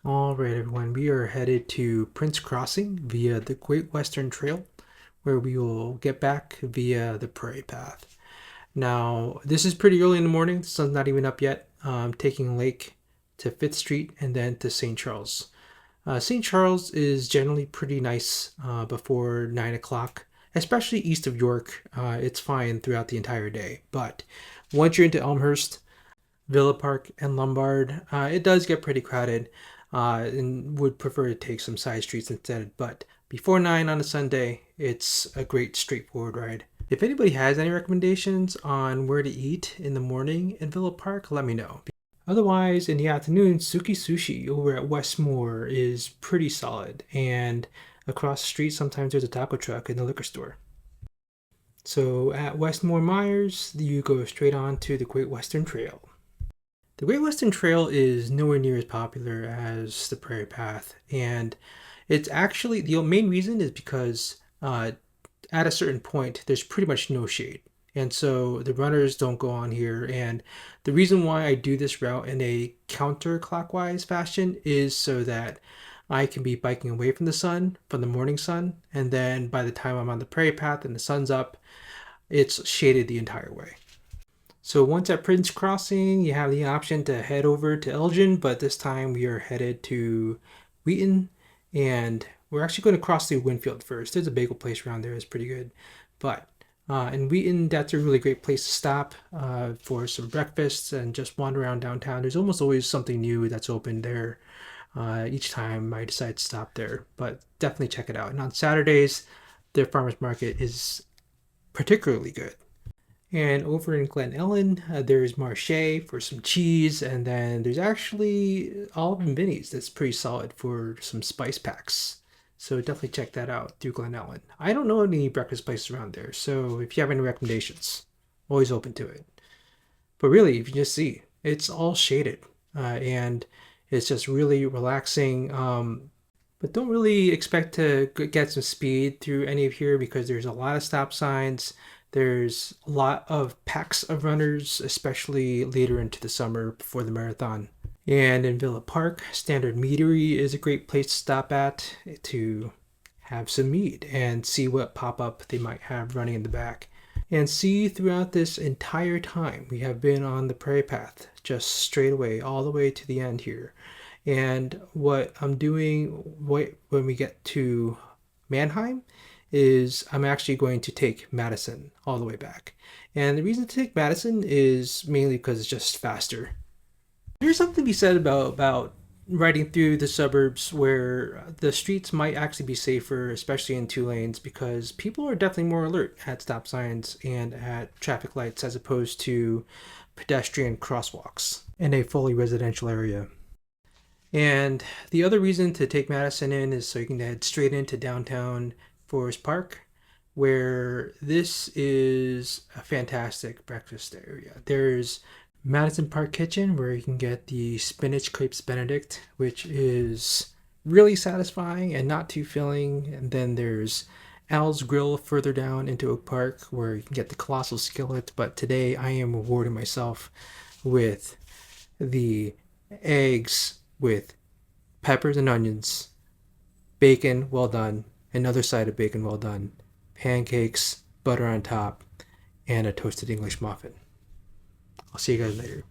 Alright everyone, we are headed to Prince Crossing via the Great Western Trail, where we will get back via the Prairie path. Now, this is pretty early in the morning, the sun's not even up yet. Taking Lake to 5th Street and then to St. Charles. St. Charles is generally pretty nice before 9 o'clock, especially east of York. It's fine throughout the entire day, but once you're into Elmhurst, Villa Park, and Lombard, it does get pretty crowded, and would prefer to take some side streets instead. But before 9 on a Sunday, it's a great straightforward ride. If anybody has any recommendations on where to eat in the morning in Villa Park, let me know. Otherwise, in the afternoon, Tsuki Sushi over at Westmore is pretty solid, and across the street, sometimes there's a taco truck in the liquor store. So at Westmore Myers, you go straight on to the Great Western Trail. The Great Western Trail is nowhere near as popular as the Prairie Path, and it's actually the main reason is because at a certain point there's pretty much no shade, and so the runners don't go on here. And the reason why I do this route in a counterclockwise fashion is so that I can be biking away from the sun, from the morning sun, and then by the time I'm on the Prairie Path and the sun's up, it's shaded the entire way. So once at Prince Crossing, you have the option to head over to Ellyn, but this time we are headed to Wheaton, and we're actually going to cross through Winfield first. There's a bagel place around there that's pretty good, but in Wheaton, that's a really great place to stop for some breakfasts and just wander around downtown. There's almost always something new that's open there each time I decide to stop there, but definitely check it out. And on Saturdays, their farmers market is particularly good. And over in Glen Ellyn, there's Marche for some cheese, and then there's actually Olive and Vinny's that's pretty solid for some spice packs. So definitely check that out through Glen Ellyn. I don't know any breakfast places around there, so if you have any recommendations, always open to it. But really, if you just see, it's all shaded, and it's just really relaxing. But don't really expect to get some speed through any of here because there's a lot of stop signs. There's a lot of packs of runners, especially later into the summer before the marathon. And in Villa Park, Standard Meadery is a great place to stop at to have some meat and see what pop up they might have running in the back. And see throughout this entire time, we have been on the Prairie Path, just straight away, all the way to the end here. And what I'm doing when we get to Mannheim is I'm actually going to take Madison all the way back. And the reason to take Madison is mainly because it's just faster. There's something to be said about riding through the suburbs where the streets might actually be safer, especially in two lanes, because people are definitely more alert at stop signs and at traffic lights as opposed to pedestrian crosswalks in a fully residential area. And the other reason to take Madison in is so you can head straight into downtown Forest Park, where this is a fantastic breakfast area. There's Madison Park Kitchen, where you can get the spinach crepes Benedict, which is really satisfying and not too filling. And then there's Al's Grill further down into Oak Park, where you can get the colossal skillet. But today I am rewarding myself with the eggs with peppers and onions, bacon well done, another side of bacon well done, pancakes, butter on top, and a toasted English muffin. I'll see you guys later.